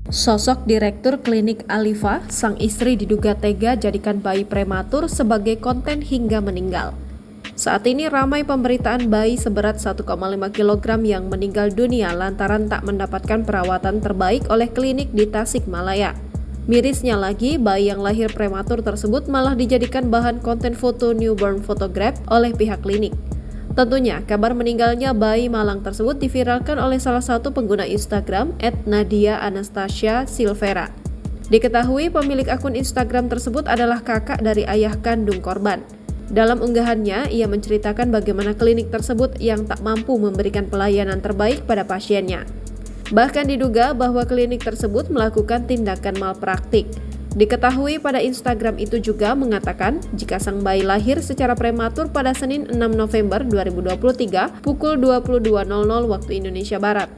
Sosok Direktur Klinik Alifa, sang istri diduga tega jadikan bayi prematur sebagai konten hingga meninggal. Saat ini ramai pemberitaan bayi seberat 1,5 kg yang meninggal dunia lantaran tak mendapatkan perawatan terbaik oleh klinik di Tasikmalaya. Mirisnya lagi, bayi yang lahir prematur tersebut malah dijadikan bahan konten foto newborn photograph oleh pihak klinik. Tentunya, kabar meninggalnya bayi malang tersebut diviralkan oleh salah satu pengguna Instagram @nadia_anastasia_silvera. Diketahui pemilik akun Instagram tersebut adalah kakak dari ayah kandung korban. Dalam unggahannya, ia menceritakan bagaimana klinik tersebut yang tak mampu memberikan pelayanan terbaik pada pasiennya. Bahkan diduga bahwa klinik tersebut melakukan tindakan malpraktik. Diketahui pada Instagram itu juga mengatakan jika sang bayi lahir secara prematur pada Senin 6 November 2023 pukul 22.00 waktu Indonesia Barat.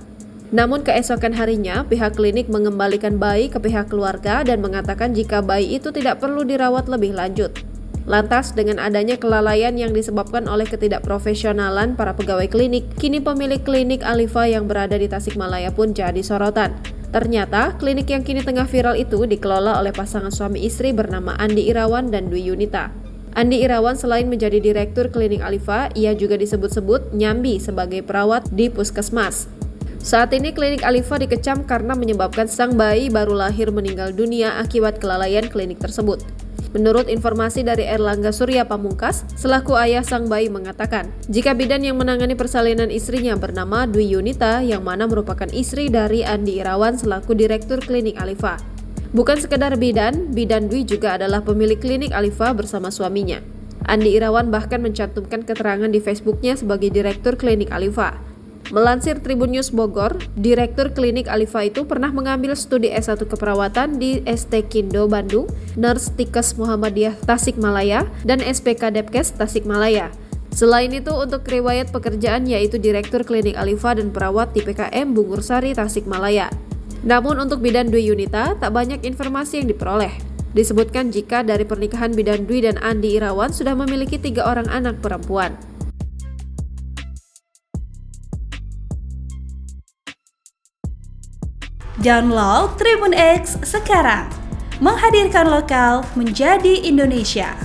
Namun keesokan harinya pihak klinik mengembalikan bayi ke pihak keluarga dan mengatakan jika bayi itu tidak perlu dirawat lebih lanjut. Lantas dengan adanya kelalaian yang disebabkan oleh ketidakprofesionalan para pegawai klinik, kini pemilik klinik Alifa yang berada di Tasikmalaya pun jadi sorotan. Ternyata, klinik yang kini tengah viral itu dikelola oleh pasangan suami istri bernama Andi Irawan dan Dwi Yunita. Andi Irawan selain menjadi direktur klinik Alifa, ia juga disebut-sebut nyambi sebagai perawat di puskesmas. Saat ini klinik Alifa dikecam karena menyebabkan sang bayi baru lahir meninggal dunia akibat kelalaian klinik tersebut. Menurut informasi dari Erlangga Surya Pamungkas, selaku ayah sang bayi mengatakan, jika bidan yang menangani persalinan istrinya bernama Dwi Yunita yang mana merupakan istri dari Andi Irawan selaku direktur klinik Alifa. Bukan sekedar bidan Dwi juga adalah pemilik klinik Alifa bersama suaminya. Andi Irawan bahkan mencantumkan keterangan di Facebooknya sebagai direktur klinik Alifa. Melansir Tribun News Bogor, Direktur Klinik Alifa itu pernah mengambil studi S1 keperawatan di ST Kindo Bandung, Nurse Tikes Muhammadiyah Tasikmalaya, dan SPK Depkes Tasikmalaya. Selain itu, untuk riwayat pekerjaan yaitu Direktur Klinik Alifa dan perawat di PKM Bungursari Tasikmalaya. Namun untuk bidan Dwi Yunita, tak banyak informasi yang diperoleh. Disebutkan jika dari pernikahan bidan Dwi dan Andi Irawan sudah memiliki 3 orang anak perempuan. Download Tribun X sekarang, menghadirkan lokal menjadi Indonesia.